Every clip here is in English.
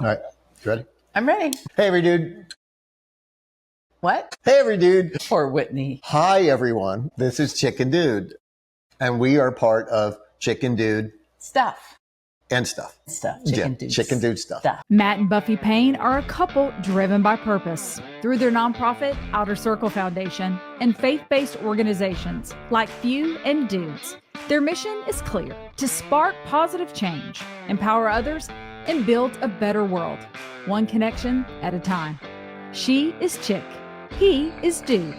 All right. You ready? I'm ready. Hey, every dude. What? Hey, every dude. Poor Whitney. Hi, everyone. This is Chicken Dude. And we are part of Chicken Dude Stuff. and Stuff. Chicken Dude. Chicken Dude Stuff. Matt and Buffy Payne are a couple driven by purpose through their nonprofit Outer Circle Foundation and faith-based organizations like Few and Dudes. Their mission is clear: to spark positive change, empower others, and build a better world, one connection at a time. She is Chick. He is Dude.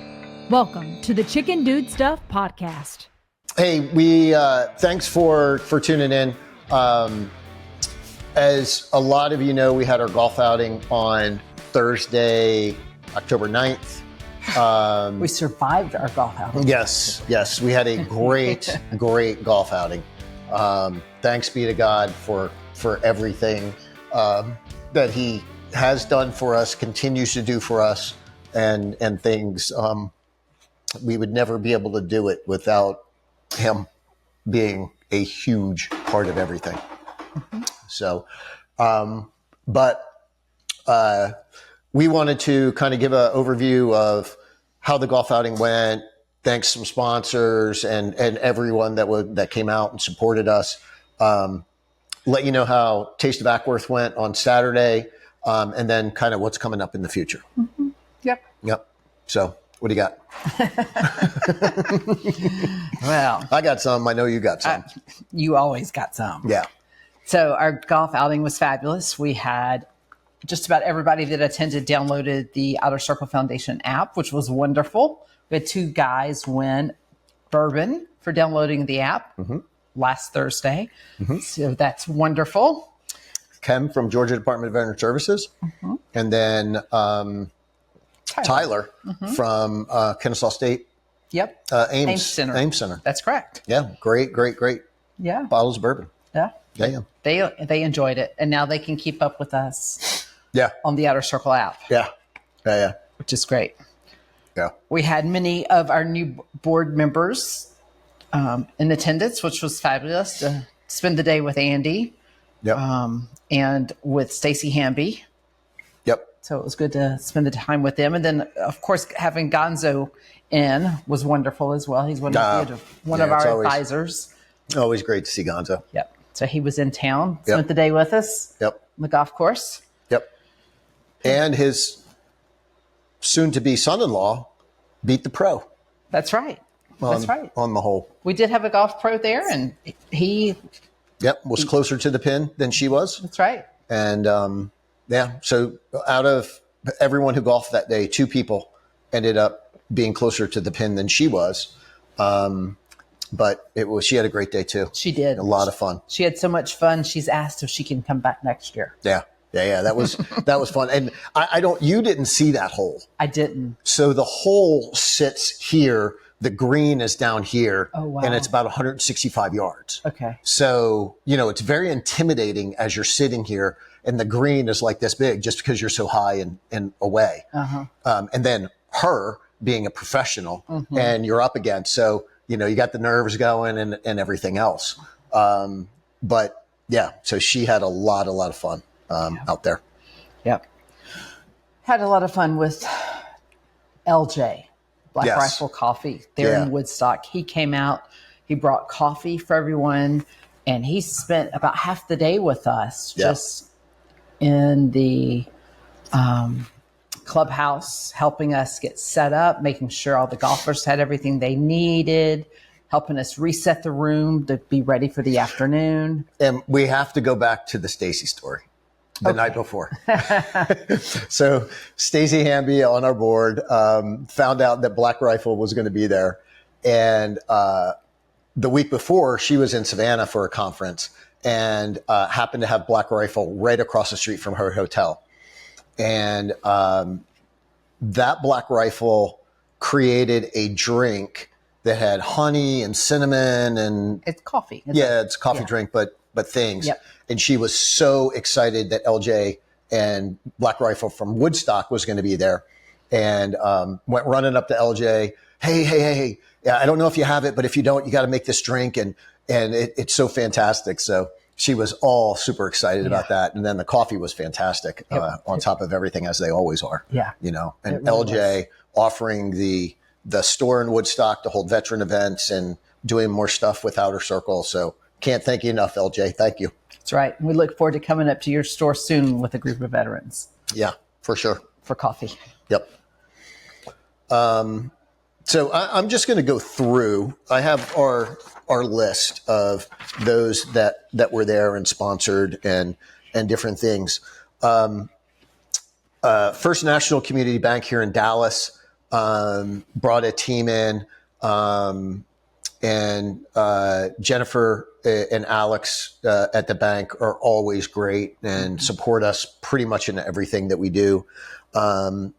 Welcome to the Chicken Dude Stuff podcast. Hey, we thanks for tuning in. As a lot of you know, we had our golf outing on Thursday, October 9th. We survived our golf outing. Yes. We had a great golf outing. Thanks be to God for everything that He has done for us, continues to do for us, and things. We would never be able to do it without Him being a huge part of everything. Mm-hmm. So, we wanted to kind of give an overview of how the golf outing went. Thanks some sponsors and everyone that came out and supported us. Let you know how Taste of Ackworth went on Saturday, and then kind of what's coming up in the future. Mm-hmm. Yep. So, what do you got? Well, I got some. I know you got some. You always got some. Yeah. So our golf outing was fabulous. We had just about everybody that attended downloaded the Outer Circle Foundation app, which was wonderful. We had 2 guys win bourbon for downloading the app last Thursday. Mm-hmm. So that's wonderful. Kem from Georgia Department of Veteran Services. Mm-hmm. And then Tyler from Kennesaw State. Yep. Ames Center. That's correct. Yeah. Great. Yeah. Bottles of bourbon. Yeah. Yeah. They enjoyed it. And now they can keep up with us. Yeah. On the Outer Circle app. Yeah. Which is great. Yeah. We had many of our new board members in attendance, which was fabulous to spend the day with Andy. Yep. And with Stacy Hamby. Yep. So it was good to spend the time with them. And then, of course, having Gonzo in was wonderful as well. He's one of our advisors. Always great to see Gonzo. Yep. So he was in town, spent the day with us. Yep. On the golf course. Yep. And his soon-to-be son-in-law beat the pro. That's right. That's right. On the hole. We did have a golf pro there, and he... Yep, was closer to the pin than she was. That's right. And, so out of everyone who golfed that day, 2 people ended up being closer to the pin than she was. But she had a great day too. She did. A lot of fun. She had so much fun. She's asked if she can come back next year. Yeah. That was fun. And you didn't see that hole. I didn't. So the hole sits here. The green is down here. Oh, wow. And it's about 165 yards. Okay. So, it's very intimidating as you're sitting here and the green is like this big just because you're so high and away. Uh-huh. And then her being a professional and you're up against. So, you got the nerves going and everything else. But yeah, so she had a lot of fun out there. Yep. Had a lot of fun with LJ, Black Rifle Coffee there in Woodstock. He came out, he brought coffee for everyone, and he spent about half the day with us just in the clubhouse, helping us get set up, making sure all the golfers had everything they needed, helping us reset the room to be ready for the afternoon. And we have to go back to the Stacy story the night before. So Stacy Hamby on our board found out that Black Rifle was going to be there. And the week before, she was in Savannah for a conference and happened to have Black Rifle right across the street from her hotel. And that Black Rifle created a drink that had honey and cinnamon and it's coffee. It's a coffee drink, but things. Yep. And she was so excited that LJ and Black Rifle from Woodstock was going to be there, and went running up to LJ. Hey! Yeah, I don't know if you have it, but if you don't, you got to make this drink, and it's so fantastic. So she was all super excited about that. And then the coffee was fantastic on top of everything, as they always are. Yeah. You know, and really LJ offering the store in Woodstock to hold veteran events and doing more stuff with Outer Circle. So can't thank you enough, LJ. Thank you. That's right. We look forward to coming up to your store soon with a group of veterans. Yeah, for sure. For coffee. Yep. So I'm just going to go through. I have our list of those that were there and sponsored and different things. First National Community Bank here in Dallas brought a team in, and Jennifer and Alex at the bank are always great and support us pretty much in everything that we do.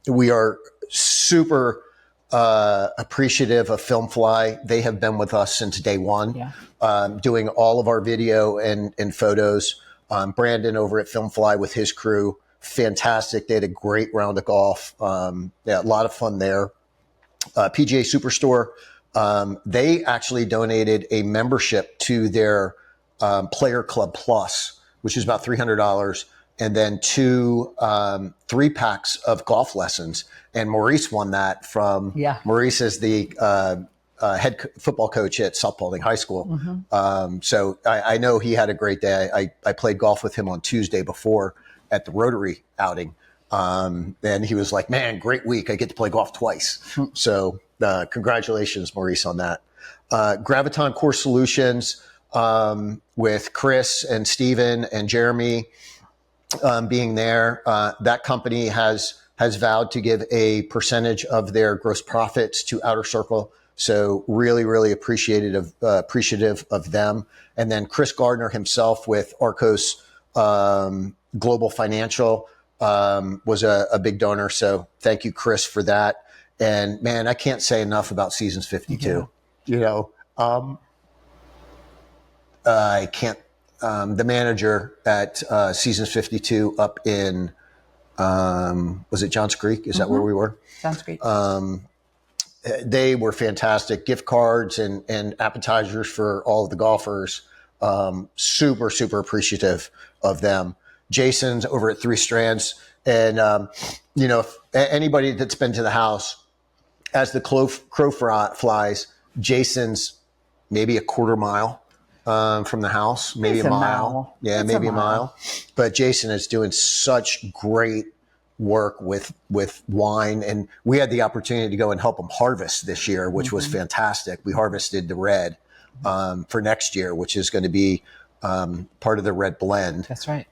We are super appreciative of Filmfly. They have been with us since day one, doing all of our video and photos. Brandon over at Filmfly with his crew, fantastic. They had a great round of golf. A lot of fun there. PGA Superstore, they actually donated a membership to their Player Club Plus, which is about $300. And then 3 packs of golf lessons. And Maurice won that from Maurice is the head football coach at South Paulding High School. So I know he had a great day. I played golf with him on Tuesday before at the Rotary outing. And he was like, man, great week. I get to play golf twice. So congratulations, Maurice, on that. Graviton Core Solutions with Chris and Steven and Jeremy being there. That company has vowed to give a percentage of their gross profits to Outer Circle. So really, really appreciative of them. And then Chris Gardner himself with Arcos Global Financial was a big donor. So thank you, Chris, for that. And man, I can't say enough about Seasons 52. You know, I can't. The manager at Seasons 52 up in, was it Johns Creek? Is that where we were? Sounds great. They were fantastic. Gift cards and appetizers for all of the golfers. Super, super appreciative of them. Jason's over at Three Strands. And, you know, if anybody that's been to the house, as the crow flies, Jason's maybe a quarter mile from the house, maybe a mile. Yeah, it's maybe a mile. But Jason is doing such great work with wine. And we had the opportunity to go and help him harvest this year, which was fantastic. We harvested the red for next year, which is going to be part of the red blend. That's right.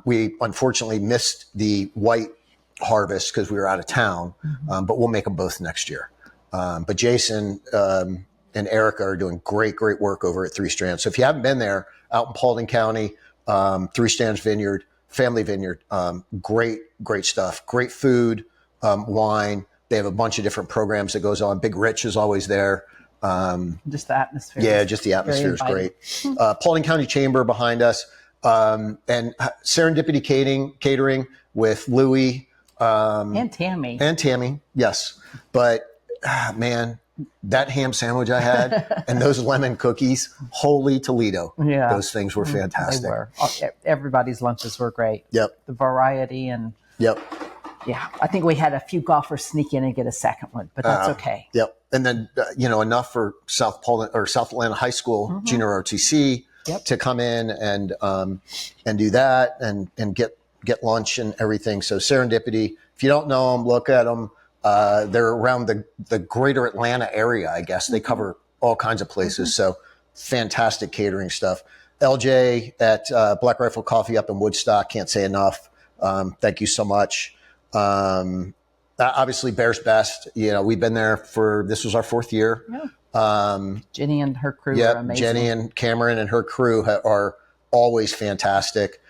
We unfortunately missed the white harvest because we were out of town, but we'll make them both next year. But Jason and Erica are doing great work over at Three Strands. So if you haven't been there, out in Paulding County, Three Strands Vineyard, Family Vineyard, great stuff, great food, wine. They have a bunch of different programs that goes on. Big Rich is always there. Just the atmosphere. Yeah, just the atmosphere is great. Paulding County Chamber behind us, and Serendipity Catering with Louie. And Tammy. Yes. But man, that ham sandwich I had and those lemon cookies, holy Toledo. Yeah. Those things were fantastic. They were. Everybody's lunches were great. Yep. The variety and. Yep. Yeah. I think we had a few golfers sneak in and get a second one, but that's okay. Yep. And then, enough for South Atlanta High School Junior ROTC to come in and do that and get lunch and everything. So Serendipity, if you don't know them, look at them. They're around the greater Atlanta area, I guess. They cover all kinds of places. So fantastic catering stuff. LJ at Black Rifle Coffee up in Woodstock, can't say enough. Thank you so much. Obviously Bears Best, we've been there this was our 4th year. Yeah. Jenny and her crew are amazing. Jenny and Cameron and her crew are always fantastic.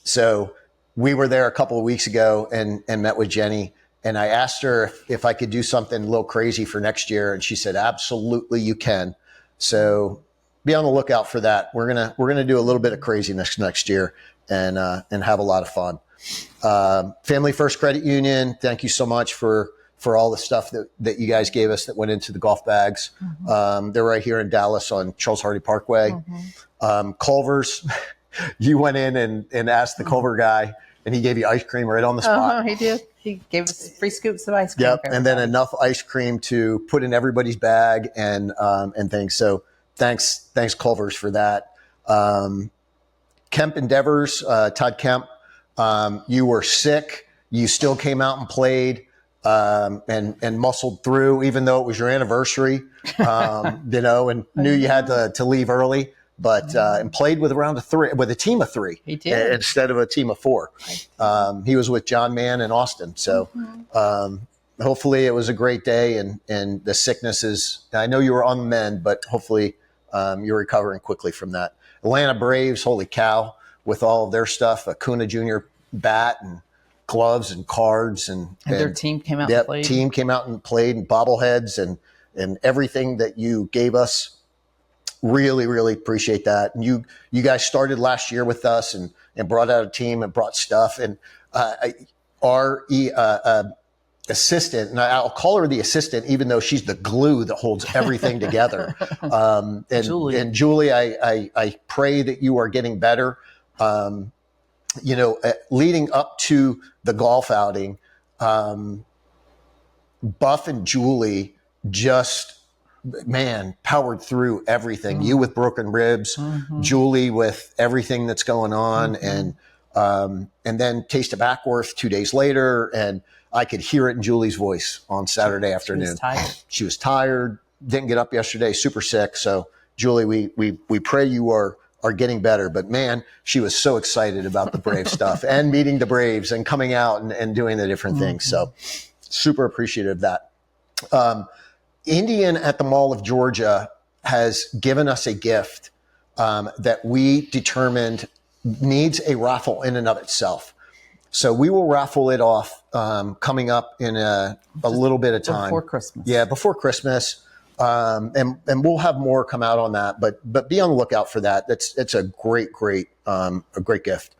So we were there a couple of weeks ago and met with Jenny, and I asked her if I could do something a little crazy for next year, and she said, absolutely you can. So be on the lookout for that. We're gonna do a little bit of craziness next year and have a lot of fun. Family First Credit Union, thank you so much for for all the stuff that you guys gave us that went into the golf bags. They're right here in Dallas on Charles Hardy Parkway. Culver's, you went in and asked the Culver guy, and he gave you ice cream right on the spot. He did. He gave us free scoops of ice cream. Yep, and then enough ice cream to put in everybody's bag and things. So thanks Culver's for that. Kemp Endeavors, Todd Kemp, you were sick. You still came out and played and muscled through, even though it was your anniversary, and knew you had to leave early. But and played with a team of three. He did. Instead of a team of four. He was with John Mann and Austin. So hopefully it was a great day, and the sickness is. I know you were on the mend, but hopefully you're recovering quickly from that. Atlanta Braves, holy cow, with all of their stuff, Acuna Jr. bat and gloves and cards, and their team came out and played. Team came out and played, and bobbleheads and everything that you gave us. Really, really appreciate that. And you guys started last year with us and brought out a team and brought stuff. And our assistant, and I'll call her the assistant, even though she's the glue that holds everything together. And Julie, I pray that you are getting better. Leading up to the golf outing, Buff and Julie just, powered through everything. You with broken ribs, Julie with everything that's going on, and then Taste of Ackworth 2 days later, and I could hear it in Julie's voice on Saturday afternoon. She was tired, didn't get up yesterday, super sick. So Julie, we pray you are getting better. But man, she was so excited about the Brave stuff and meeting the Braves and coming out and doing the different things. So super appreciative of that. Indian at the Mall of Georgia has given us a gift that we determined needs a raffle in and of itself. So we will raffle it off coming up in a little bit of time. Before Christmas. Yeah, before Christmas. And we'll have more come out on that, but be on the lookout for that. It's a great gift.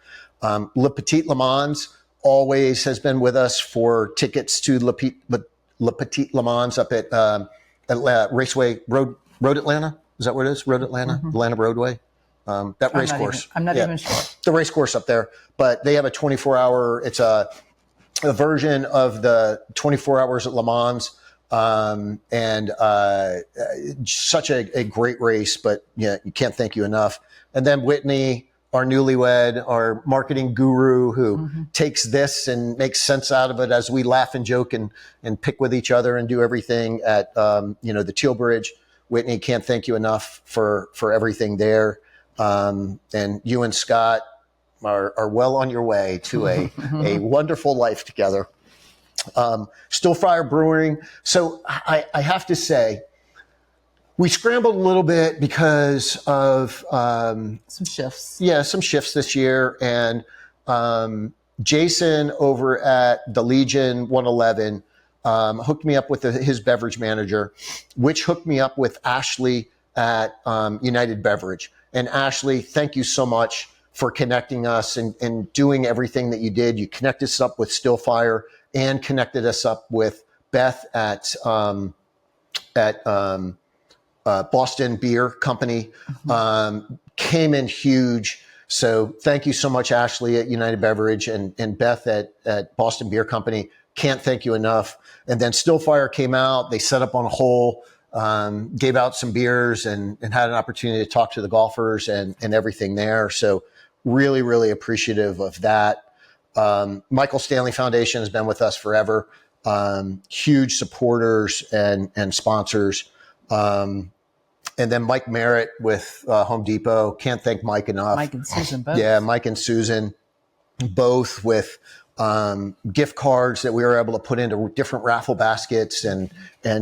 Le Petit Le Mans always has been with us for tickets to Le Petit Le Mans up at Raceway Road Atlanta. Is that where it is? Road Atlanta, Atlanta Roadway. That race course. I'm not even sure. The race course up there, but they have a 24-hour. It's a version of the 24 hours at Le Mans. Such a great race, but yeah, you can't thank you enough. And then Whitney, our newlywed, our marketing guru, who takes this and makes sense out of it as we laugh and joke and pick with each other and do everything at, the Teal Bridge. Whitney, can't thank you enough for everything there. And you and Scott are well on your way to a wonderful life together. Stillfire Brewing. So I have to say, we scrambled a little bit because of some shifts. Yeah, some shifts this year. And Jason over at the Legion 111 hooked me up with his beverage manager, which hooked me up with Ashley at United Beverage. And Ashley, thank you so much for connecting us and doing everything that you did. You connected us up with Stillfire and connected us up with Beth at Boston Beer Company. Came in huge. So thank you so much, Ashley at United Beverage and Beth at Boston Beer Company. Can't thank you enough. And then Stillfire came out. They set up on a hole, gave out some beers and had an opportunity to talk to the golfers and everything there. So really, really appreciative of that. Michael Stanley Foundation has been with us forever. Huge supporters and sponsors. And then Mike Merritt with Home Depot. Can't thank Mike enough. Mike and Susan both. Yeah, Mike and Susan both with gift cards that we were able to put into different raffle baskets and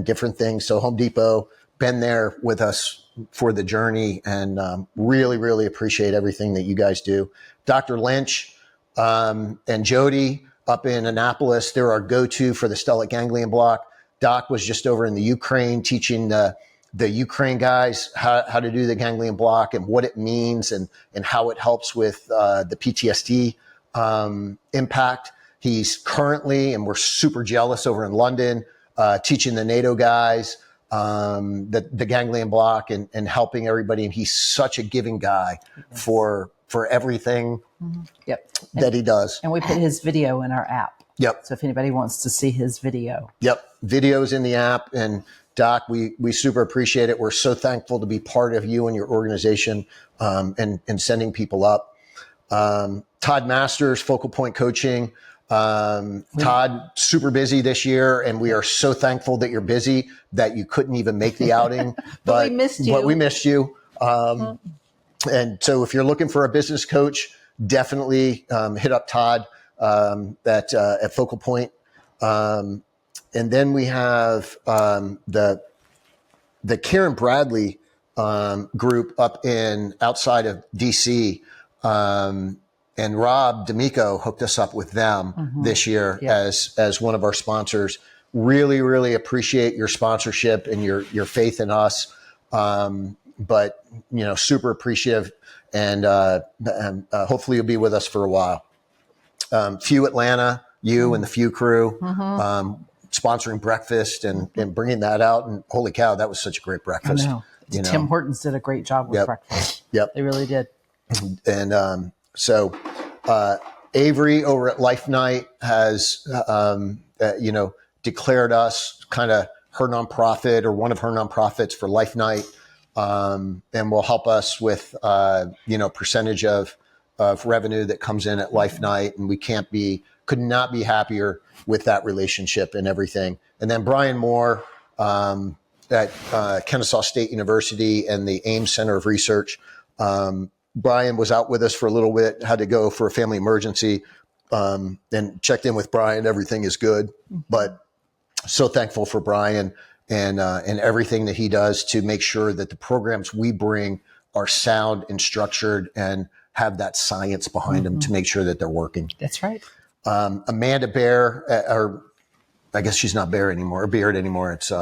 different things. So Home Depot, been there with us for the journey and really, really appreciate everything that you guys do. Dr. Lynch and Jody up in Annapolis, they're our go-to for the stellate ganglion block. Doc was just over in the Ukraine teaching the Ukraine guys how to do the ganglion block and what it means and how it helps with the PTSD impact. He's currently, and we're super jealous, over in London, teaching the NATO guys the ganglion block and helping everybody. And he's such a giving guy for everything that he does. And we put his video in our app. Yep. So if anybody wants to see his video. Yep. Videos in the app. And Doc, we super appreciate it. We're so thankful to be part of you and your organization and sending people up. Todd Masters, Focal Point Coaching. Todd, super busy this year, and we are so thankful that you're busy, that you couldn't even make the outing. But we missed you. But we missed you. And so if you're looking for a business coach, definitely hit up Todd at Focal Point. And then we have the Karen Bradley group up outside of DC. And Rob D'Amico hooked us up with them this year as one of our sponsors. Really, really appreciate your sponsorship and your faith in us. But super appreciative, and hopefully you'll be with us for a while. Few Atlanta, you and the Few crew, sponsoring breakfast and bringing that out. And holy cow, that was such a great breakfast. I know. Tim Hortons did a great job with breakfast. Yep. They really did. And so Avery over at Life Night has, declared us kind of her nonprofit, or one of her nonprofits, for Life Night, and will help us with, percentage of revenue that comes in at Life Night. And we could not be happier with that relationship and everything. And then Brian Moore at Kennesaw State University and the Ames Center of Research. Brian was out with us for a little bit, had to go for a family emergency, and checked in with Brian. Everything is good, but so thankful for Brian and everything that he does to make sure that the programs we bring are sound and structured and have that science behind them to make sure that they're working. That's right. Amanda Bear, or I guess she's not Bear anymore, or Beard anymore. It's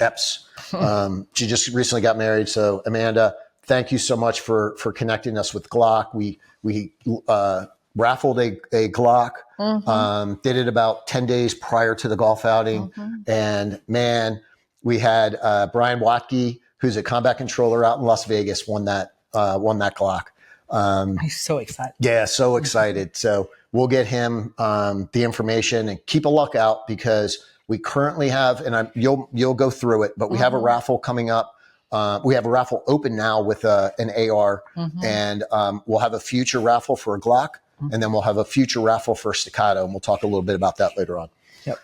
Epps. She just recently got married. So Amanda, thank you so much for connecting us with Glock. We raffled a Glock, did it about 10 days prior to the golf outing. And man, we had Brian Watke, who's a combat controller out in Las Vegas, won that Glock. I'm so excited. Yeah, so excited. So we'll get him the information, and keep a lookout, because we currently have, and you'll go through it, but we have a raffle coming up. We have a raffle open now with an AR, and we'll have a future raffle for a Glock, and then we'll have a future raffle for a Staccato, and we'll talk a little bit about that later on. Yep.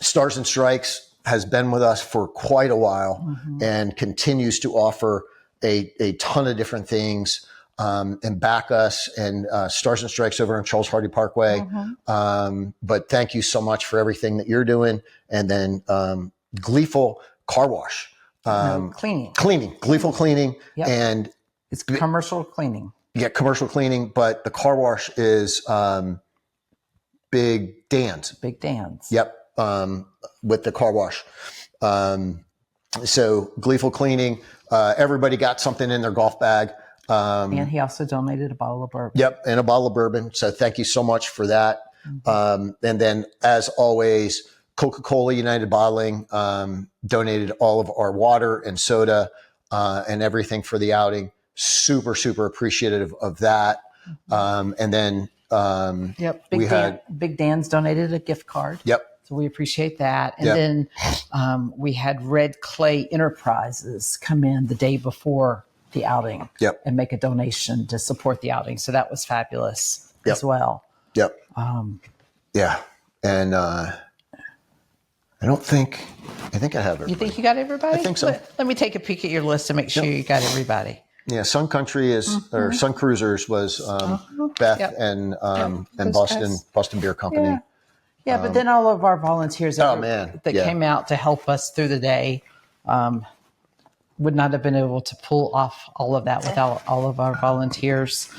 Stars and Strikes has been with us for quite a while and continues to offer a ton of different things and back us, and Stars and Strikes over on Charles Hardy Parkway. But thank you so much for everything that you're doing. And then Gleeful Car Wash. Gleeful Cleaning. Yep. And it's commercial cleaning. Yeah, commercial cleaning, but the car wash is Big Dan's. Big Dan's. Yep, with the car wash. So Gleeful Cleaning, everybody got something in their golf bag. And he also donated a bottle of bourbon. Yep, and a bottle of bourbon. So thank you so much for that. And then, as always, Coca-Cola United Bottling donated all of our water and soda and everything for the outing. Super, super appreciative of that. And then Big Dan's donated a gift card. Yep. So we appreciate that. And then we had Red Clay Enterprises come in the day before the outing and make a donation to support the outing. So that was fabulous as well. Yep. And I think I have everybody. You think you got everybody? I think so. Let me take a peek at your list to make sure you got everybody. Yeah, Sun Country or Sun Cruisers was Beth and Boston Beer Company. Yeah, but then all of our volunteers that came out to help us through the day would not have been able to pull off all of that without all of our volunteers.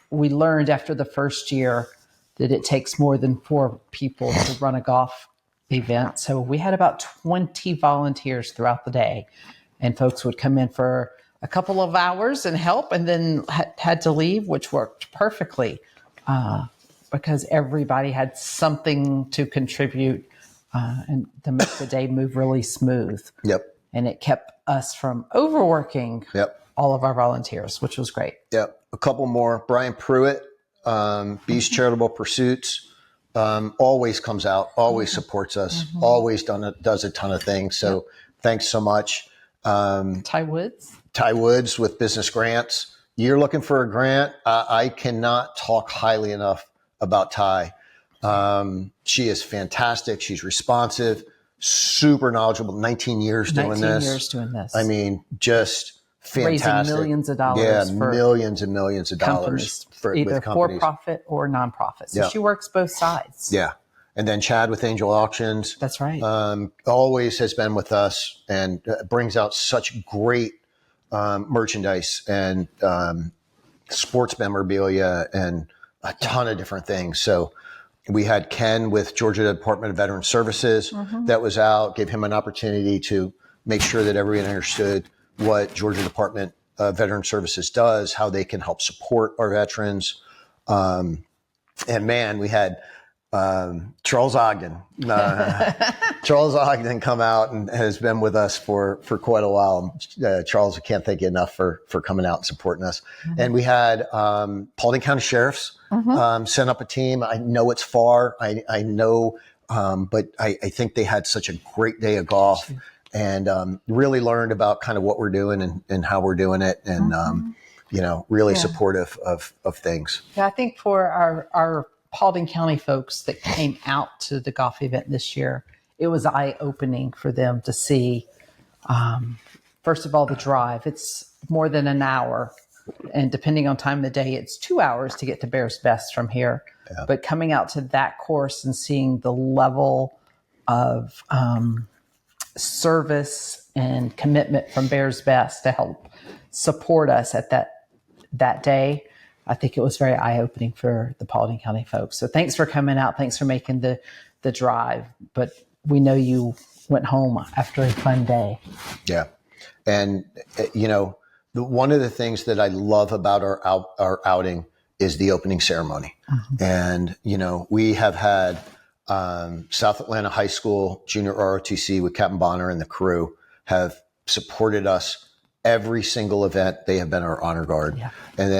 We learned after the first year that it takes more than 4 people to run a golf event. So we had about 20 volunteers throughout the day, and folks would come in for a couple of hours and help, and then had to leave, which worked perfectly because everybody had something to contribute and to make the day move really smooth. Yep. And it kept us from overworking all of our volunteers, which was great. Yep. A couple more. Brian Pruitt, Beast Charitable Pursuits, always comes out, always supports us, always does a ton of things. So thanks so much. Ty Woods with Business Grants. You're looking for a grant. I cannot talk highly enough about Ty. She is fantastic. She's responsive, super knowledgeable. 19 years doing this. I mean, just fantastic. Raising millions of dollars. Yeah, for millions and millions of dollars for either for-profit or nonprofit. So she works both sides. Yeah. And then Chad with Angel Auctions. That's right. Always has been with us and brings out such great merchandise and sports memorabilia and a ton of different things. So we had Ken with Georgia Department of Veteran Services that was out, gave him an opportunity to make sure that everyone understood what Georgia Department of Veteran Services does, how they can help support our veterans. And man, we had Charles Ogden. Charles Ogden come out and has been with us for quite a while. Charles, I can't thank you enough for coming out and supporting us. And we had Paulding County Sheriffs sent up a team. I know it's far. I know, but I think they had such a great day of golf and really learned about kind of what we're doing and how we're doing it. And, really supportive of things. Yeah, I think for our Paulding County folks that came out to the golf event this year, it was eye-opening for them to see, first of all, the drive. It's more than an hour. And depending on time of the day, it's 2 hours to get to Bears Best from here. Yeah. But coming out to that course and seeing the level of service and commitment from Bears Best to help support us at that day, I think it was very eye-opening for the Paulding County folks. So thanks for coming out. Thanks for making the drive. But we know you went home after a fun day. Yeah. And, one of the things that I love about our outing is the opening ceremony. And, we have had South Atlanta High School Junior ROTC with Captain Bonner and the crew have supported us every single event. They have been our honor guard. Yeah. And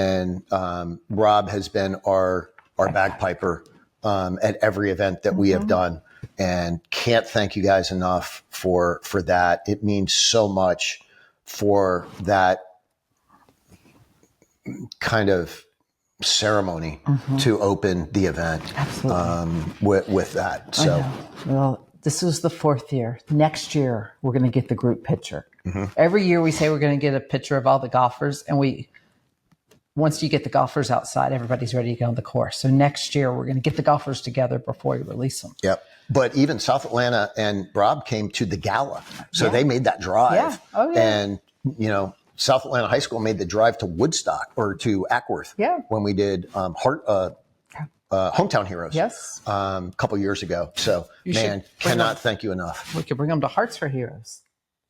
then Rob has been our bagpiper at every event that we have done. And can't thank you guys enough for that. It means so much for that kind of ceremony to open the event. With that. So, well, this was the fourth year. Next year, we're going to get the group picture. Every year we say we're going to get a picture of all the golfers, and once you get the golfers outside, everybody's ready to go on the course. So next year we're going to get the golfers together before we release them. Yep. But even South Atlanta and Rob came to the gala, so they made that drive. Yeah. Oh, yeah. And South Atlanta High School made the drive to Woodstock or to Ackworth. Yeah. When we did Hometown Heroes. Yes. A couple years ago. So cannot thank you enough. We could bring them to Hearts for Heroes.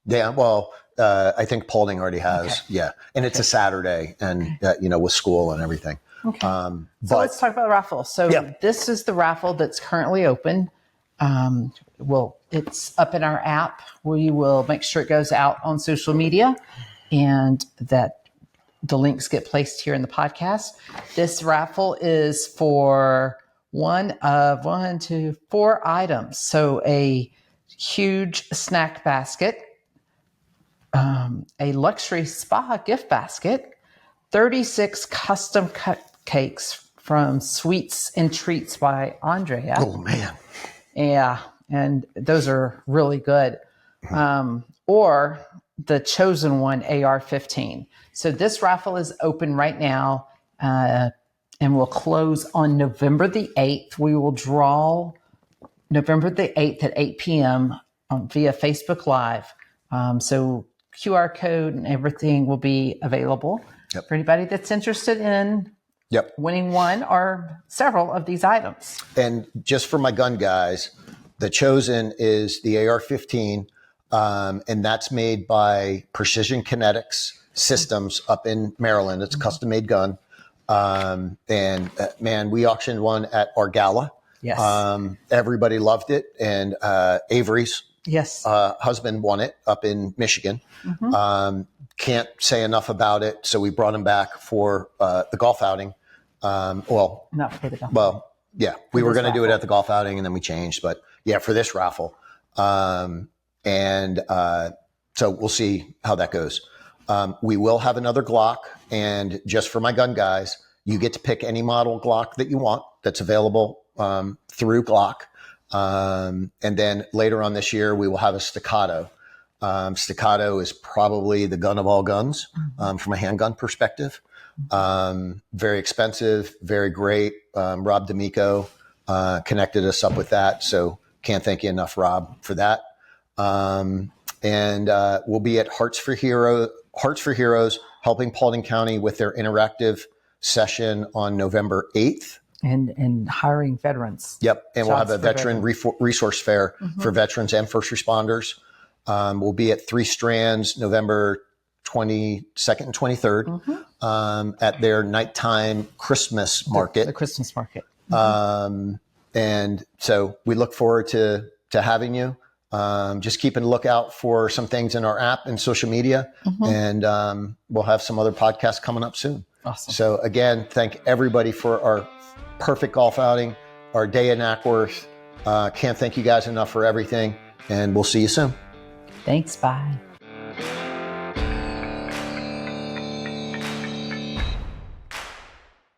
Yeah, well, I think Paulding already has. Okay. Yeah, and it's a Saturday, and with school and everything. Okay. So let's talk about the raffle. So this is the raffle that's currently open. It's up in our app. We will make sure it goes out on social media, and that the links get placed here in the podcast. This raffle is for one of 4 items. So a huge snack basket. A luxury spa gift basket, 36 custom cupcakes from Sweets and Treats by Andrea. Oh, man. Yeah, and those are really good. Or the chosen one, AR-15. So this raffle is open right now and will close on November the 8th. We will draw November the 8th at 8 p.m. Via Facebook Live. So QR code and everything will be available for anybody that's interested in winning one or several of these items. And just for my gun guys, the chosen is the AR-15, and that's made by Precision Kinetics Systems up in Maryland. It's a custom-made gun. Man, we auctioned one at our gala. Yes. Everybody loved it. And Avery's Yes. husband won it up in Michigan. Can't say enough about it. So we brought him back for the golf outing. Not for the golf. Well, yeah, we were going to do it at the golf outing and then we changed. But yeah, for this raffle. So we'll see how that goes. We will have another Glock. And just for my gun guys, you get to pick any model Glock that you want that's available through Glock. And then later on this year, we will have a Staccato. Staccato is probably the gun of all guns from a handgun perspective. Very expensive, very great. Rob D'Amico connected us up with that. So can't thank you enough, Rob, for that. And we'll be at Hearts for Heroes, helping Paulding County with their interactive session on November 8th. And hiring veterans. Yep. And we'll have a veteran resource fair for veterans and first responders. We'll be at Three Strands November 22nd and 23rd at their nighttime Christmas market. The Christmas market. And so we look forward to having you. Just keeping a lookout for some things in our app and social media. And we'll have some other podcasts coming up soon. Awesome. So again, thank everybody for our perfect golf outing, our day in Ackworth. Can't thank you guys enough for everything. And we'll see you soon. Thanks. Bye.